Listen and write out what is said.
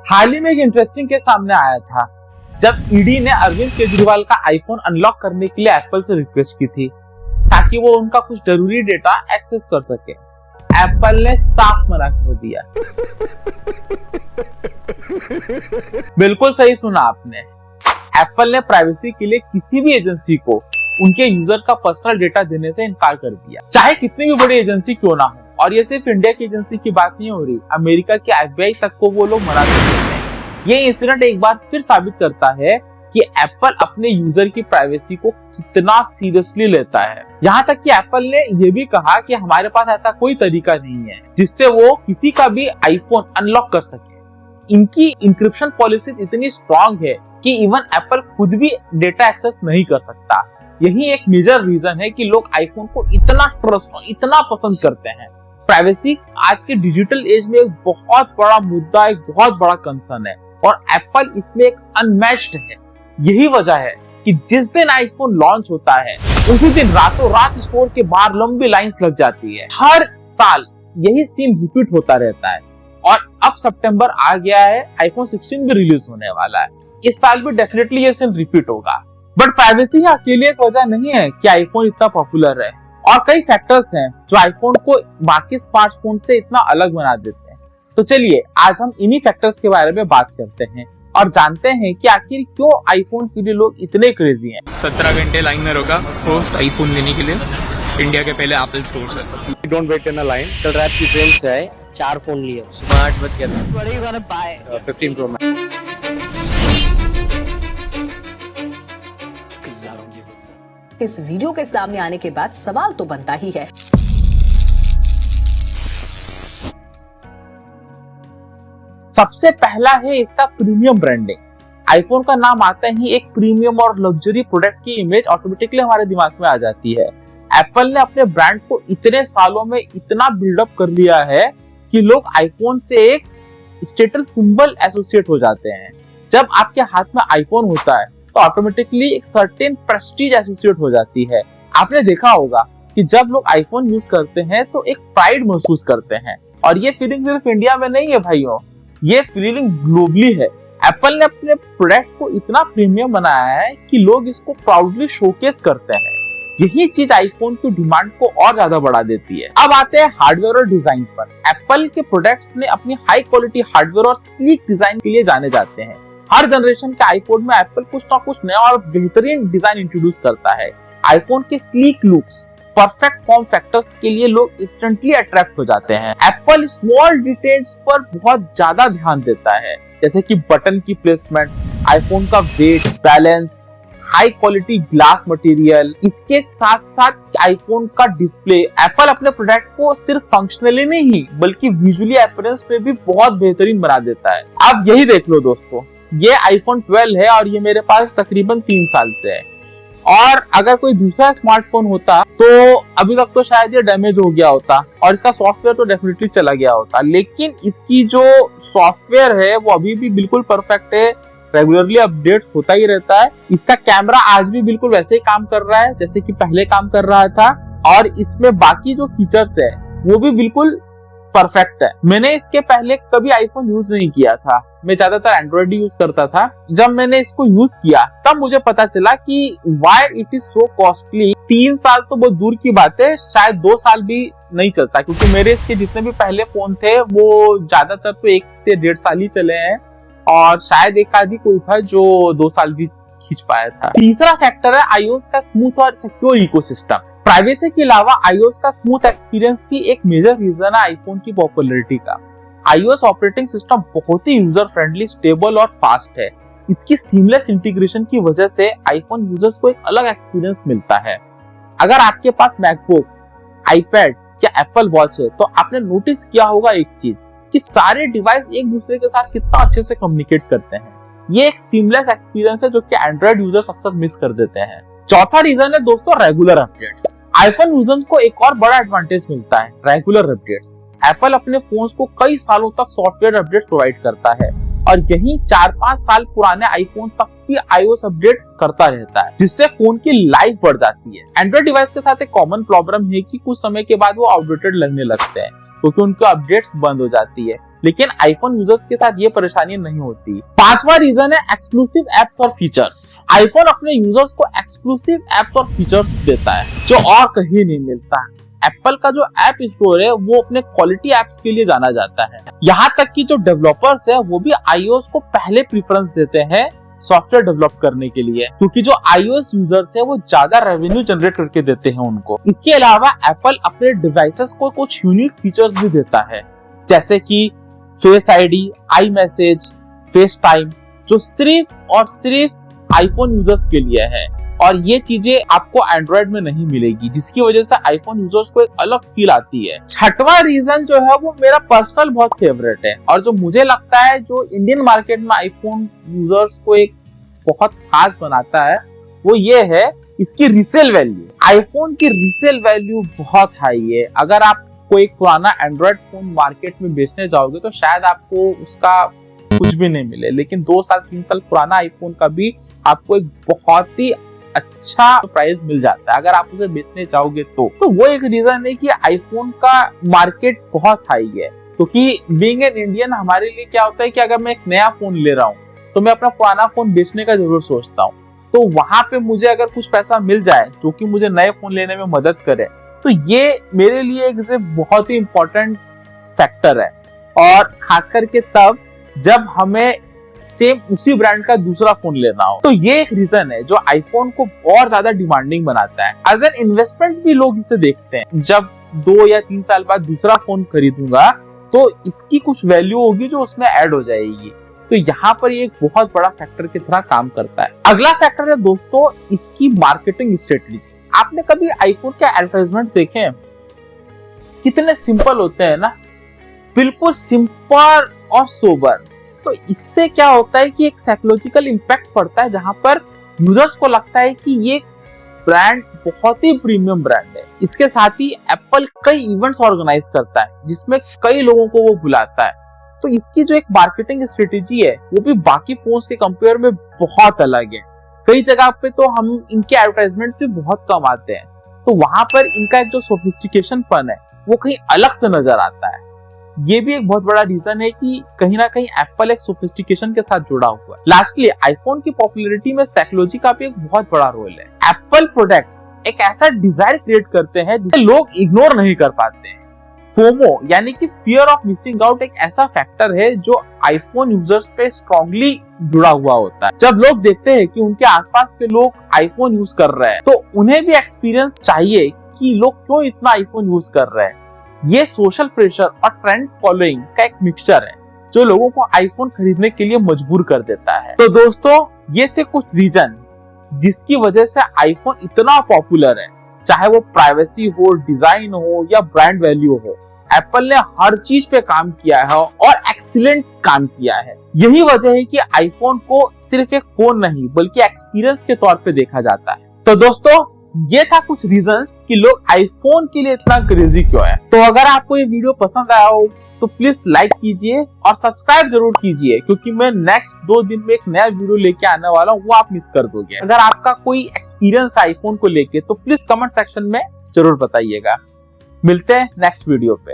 हाल ही में एक interesting case सामने आया था जब ईडी ने अरविंद केजरीवाल का आईफोन अनलॉक करने के लिए एप्पल से रिक्वेस्ट की थी ताकि वो उनका कुछ जरूरी डेटा एक्सेस कर सके। एप्पल ने साफ मना कर दिया। बिल्कुल सही सुना आपने। एप्पल ने प्राइवेसी के लिए किसी भी एजेंसी को उनके यूजर का पर्सनल डेटा देने से इनकार कर दिया, चाहे कितनी भी बड़ी एजेंसी क्यों ना हो। और ये सिर्फ इंडिया की एजेंसी की बात नहीं हो रही, अमेरिका के FBI तक को वो लोग मना कर देते हैं। ये इंसिडेंट एक बार फिर साबित करता है कि एप्पल अपने यूजर की प्राइवेसी को कितना सीरियसली लेता है। यहाँ तक कि एप्पल ने यह भी कहा कि हमारे पास ऐसा कोई तरीका नहीं है जिससे वो किसी का भी आईफोन अनलॉक कर सके। इनकी इंक्रिप्शन पॉलिसी इतनी स्ट्रॉन्ग है कि इवन एप्पल खुद भी डेटा एक्सेस नहीं कर सकता। यही एक मेजर रीजन है कि लोग आईफोन को इतना ट्रस्ट और इतना पसंद करते हैं। प्राइवेसी आज के डिजिटल एज में एक बहुत बड़ा मुद्दा, एक बहुत बड़ा कंसर्न है और एप्पल इसमें एक अनमैच्ड है। यही वजह है कि जिस दिन आईफोन लॉन्च होता है उसी दिन रातों रात स्टोर के बाहर लंबी लाइंस लग जाती है। हर साल यही सीन रिपीट होता रहता है और अब सितंबर आ गया है, आईफोन 16 भी रिलीज होने वाला है। इस साल भी डेफिनेटली ये सीन रिपीट होगा। बट प्राइवेसी अकेले एक वजह नहीं है कि आईफोन इतना पॉपुलर है, और कई फैक्टर्स हैं जो आईफोन को बाकी स्मार्टफोन से इतना अलग बना देते हैं। तो चलिए आज हम इन्हीं फैक्टर्स के बारे में बात करते हैं और जानते हैं कि आखिर क्यों आईफोन के लिए लोग इतने क्रेजी हैं। 17 घंटे लाइन में रुका फर्स्ट आईफोन लेने के लिए इंडिया के पहले एप्पल स्टोर से। Don't wait in a line. कल रात की ट्रेन से आए, 4 फोन लिए, सुबह 8 बज गया। What are you gonna buy? 15 Pro Max। इस वीडियो के सामने आने के बाद सवाल तो बनता ही है। सबसे पहला है इसका प्रीमियम ब्रांडिंग। आईफोन का नाम आते ही एक प्रीमियम और लग्जरी प्रोडक्ट की इमेज ऑटोमेटिकली हमारे दिमाग में आ जाती है। एप्पल ने अपने ब्रांड को इतने सालों में इतना बिल्डअप कर लिया है कि लोग आईफोन से एक स्टेटस सिंबल एसोसिएट हो जाते हैं। जब आपके हाथ में आईफोन होता है तो ऑटोमेटिकली एक सर्टेन प्रेस्टीज एसोसिएट हो जाती है। आपने देखा होगा कि जब लोग आईफोन यूज करते हैं तो एक प्राइड महसूस करते हैं, और ये फीलिंग सिर्फ इंडिया में नहीं है भाइयों, ये फीलिंग ग्लोबली है। एप्पल ने अपने प्रोडक्ट को इतना प्रीमियम बनाया है कि लोग इसको प्राउडली शोकेस करते हैं। यही चीज आईफोन की डिमांड को और ज्यादा बढ़ा देती है। अब आते हैं हार्डवेयर और डिजाइन पर। एप्पल के प्रोडक्ट्स ने अपनी हाई क्वालिटी हार्डवेयर और स्लीक डिजाइन के लिए जाने जाते हैं। हर जनरेशन के आईफोन में एप्पल कुछ ना कुछ नया और बेहतरीन डिजाइन इंट्रोड्यूस करता है। आईफोन के sleek looks, perfect form factors के लिए लोग इंस्टेंटली अट्रैक्ट हो जाते हैं। एप्पल स्मॉल डिटेल्स पर बहुत ज्यादा ध्यान देता है, जैसे कि बटन की प्लेसमेंट, आईफोन का weight, balance, high quality glass material. इसके साथ साथ आईफोन का डिस्प्ले। एप्पल अपने प्रोडक्ट को सिर्फ फंक्शनली नहीं बल्कि विजुअली अपीयरेंस पे भी बहुत बेहतरीन बना देता है। अब यही देख लो दोस्तों, ये आईफोन 12 है और ये मेरे पास तकरीबन 3 साल से है, और अगर कोई दूसरा स्मार्टफोन होता तो अभी तक तो शायद ये डैमेज हो गया होता और इसका सॉफ्टवेयर तो डेफिनेटली चला गया होता। लेकिन इसकी जो सॉफ्टवेयर है वो अभी भी बिल्कुल परफेक्ट है, रेगुलरली अपडेट्स होता ही रहता है। इसका कैमरा आज भी बिल्कुल वैसे ही काम कर रहा है जैसे कि पहले काम कर रहा था, और इसमें बाकी जो फीचर्स है वो भी बिल्कुल परफेक्ट है। मैंने इसके पहले कभी आईफोन यूज नहीं किया था, मैं ज्यादातर एंड्रॉइड यूज करता था। जब मैंने इसको यूज किया तब मुझे पता चला कि why it is so costly. 3 साल तो बहुत दूर की बात है, शायद 2 साल भी नहीं चलता, क्योंकि मेरे इसके जितने भी पहले फोन थे वो ज्यादातर तो 1 से 1.5 साल ही चले हैं, और शायद एक आधी कोई था जो 2 साल भी खींच पाया था। तीसरा फैक्टर है iOS का स्मूथ और सिक्योर इकोसिस्टम। प्राइवेसी के अलावा iOS का स्मूथ एक्सपीरियंस भी एक मेजर रीजन है आईफोन की पॉपुलैरिटी का। iOS ऑपरेटिंग सिस्टम बहुत ही यूजर फ्रेंडली, स्टेबल और फास्ट है। इसकी सीमलेस इंटीग्रेशन की वजह से आईफोन यूजर्स को एक अलग एक्सपीरियंस मिलता है। अगर आपके पास मैकबुक, आईपैड या एप्पल वॉच है तो आपने नोटिस किया होगा एक चीज कि सारे डिवाइस एक दूसरे के साथ कितना अच्छे से कम्युनिकेट करते हैं। ये एक सीमलेस एक्सपीरियंस है जो कि एंड्रॉइड यूजर्स अक्सर मिस कर देते हैं। चौथा रीजन है दोस्तों रेगुलर अपडेट्स। आईफोन यूजर्स को एक और बड़ा एडवांटेज मिलता है, रेगुलर अपडेट्स। एप्पल अपने फोन्स को कई सालों तक सॉफ्टवेयर अपडेट्स प्रोवाइड करता है। और यही 4-5 साल पुराने आईफोन तक भी iOS अपडेट करता रहता है, जिससे फोन की लाइफ बढ़ जाती है। एंड्रॉइड डिवाइस के साथ एक कॉमन प्रॉब्लम है कि कुछ समय के बाद वो आउटडेटेड लगने लगते हैं क्योंकि उनकी अपडेट्स बंद हो जाती है, लेकिन आईफोन यूजर्स के साथ ये परेशानी नहीं होती। 5वां रीजन है एक्सक्लूसिव एप्स और फीचर्स। आईफोन अपने यूजर्स को एक्सक्लूसिव एप्स और फीचर्स देता है जो और कहीं नहीं मिलता। एप्पल का जो ऐप स्टोर है वो अपने क्वालिटी एप्स के लिए जाना जाता है। यहाँ तक कि जो डेवलपर्स है वो भी iOS को पहले प्रेफरेंस देते हैं सॉफ्टवेयर डेवलप करने के लिए, क्योंकि जो iOS यूजर्स है वो ज्यादा रेवेन्यू जनरेट करके देते हैं उनको। इसके अलावा एप्पल अपने डिवाइसेस को कुछ यूनिक फीचर्स भी देता है, जैसे कि face ID, I message, face time, जो सिर्फ और सिर्फ आईफोन यूजर्स के लिए है, और ये चीजें आपको एंड्रॉइड में नहीं मिलेगी, जिसकी वजह से आईफोन यूजर्स को एक अलग फील आती है। 6वां रीजन जो है वो मेरा पर्सनल बहुत फेवरेट है और जो मुझे लगता है जो इंडियन मार्केट में आईफोन यूजर्स को एक बहुत खास बनाता है वो ये है इसकी रीसेल वैल्यू। आईफोन की रीसेल वैल्यू बहुत हाई है। अगर आप कोई एक पुराना एंड्रॉइड फोन मार्केट में बेचने जाओगे तो शायद आपको उसका कुछ भी नहीं मिले, लेकिन 2 साल 3 साल पुराना आईफोन का भी आपको एक बहुत ही अच्छा प्राइस मिल जाता है अगर आप उसे बेचने चाहोगे तो वो एक रीजन है कि आईफोन का मार्केट बहुत हाई है। क्योंकि बीइंग एन इंडियन हमारे लिए क्या होता है कि अगर मैं एक नया फोन ले रहा हूँ तो मैं अपना पुराना फोन बेचने का जरूर सोचता हूँ, तो वहां पे मुझे अगर कुछ पैसा मिल जाए जो कि मुझे नए फोन लेने में मदद करे तो ये मेरे लिए एक बहुत ही इंपॉर्टेंट फैक्टर है। और खास करके तब जब हमें सेम उसी ब्रांड का दूसरा फोन लेना हो, तो ये एक रीजन है जो आईफोन को और ज्यादा डिमांडिंग बनाता है। एज एन इन्वेस्टमेंट भी लोग इसे देखते हैं। जब 2 या 3 साल बाद दूसरा फोन खरीदूंगा तो इसकी कुछ वैल्यू होगी जो उसमें ऐड हो जाएगी, तो यहाँ पर ये एक बहुत बड़ा फैक्टर की तरह काम करता है। अगला फैक्टर है दोस्तों इसकी मार्केटिंग स्ट्रेटेजी। आपने कभी आईफोन के एडवर्टाइजमेंट देखे हैं? कितने सिंपल होते हैं ना, बिल्कुल सिंपल और सोबर। तो इससे क्या होता है कि एक साइकोलॉजिकल इंपैक्ट पड़ता है जहां पर यूजर्स को लगता है कि ये ब्रांड बहुत ही प्रीमियम ब्रांड है। इसके साथ ही एप्पल कई इवेंट्स ऑर्गेनाइज करता है जिसमें कई लोगों को वो बुलाता है। तो इसकी जो एक मार्केटिंग स्ट्रेटेजी है वो भी बाकी फोन्स के कंपेयर में बहुत अलग है। कई जगह पे तो हम इनके एडवर्टाइजमेंट भी बहुत कम आते हैं, तो वहां पर इनका एक जो सोफिस्टिकेशन पन है वो कहीं अलग से नजर आता है। ये भी एक बहुत बड़ा रीजन है कि कहीं ना कहीं एप्पल एक सोफिस्टिकेशन के साथ जुड़ा हुआ है। लास्टली आईफोन की पॉपुलैरिटी में साइकोलॉजी का भी एक बहुत बड़ा रोल है। एप्पल प्रोडक्ट्स एक ऐसा डिजायर क्रिएट करते हैं जिसे लोग इग्नोर नहीं कर पाते हैं। फोमो यानी कि फियर ऑफ मिसिंग आउट एक ऐसा फैक्टर है जो आईफोन यूजर्स पे स्ट्रांगली जुड़ा हुआ होता है। जब लोग देखते हैं कि उनके आसपास के लोग आईफोन यूज कर रहे हैं तो उन्हें भी एक्सपीरियंस चाहिए कि लोग क्यों इतना आईफोन यूज कर रहे हैं। ये सोशल प्रेशर और ट्रेंड फॉलोइंग का एक मिक्सचर है जो लोगों को आईफोन खरीदने के लिए मजबूर कर देता है। तो दोस्तों ये थे कुछ रीजन जिसकी वजह से आईफोन इतना पॉपुलर है, चाहे वो प्राइवेसी हो, डिजाइन हो या ब्रांड वैल्यू हो। एप्पल ने हर चीज पे काम किया है और एक्सीलेंट काम किया है। यही वजह है कि आईफोन को सिर्फ एक फोन नहीं बल्कि एक्सपीरियंस के तौर पे देखा जाता है। तो दोस्तों ये था कुछ रीजंस कि लोग आईफोन के लिए इतना क्रेजी क्यों है। तो अगर आपको ये वीडियो पसंद आया हो तो प्लीज लाइक कीजिए और सब्सक्राइब जरूर कीजिए, क्योंकि मैं नेक्स्ट 2 दिन में एक नया वीडियो लेके आने वाला हूँ, वो आप मिस कर दोगे। अगर आपका कोई एक्सपीरियंस है आईफोन को लेके तो प्लीज कमेंट सेक्शन में जरूर बताइएगा। मिलते हैं नेक्स्ट वीडियो पे।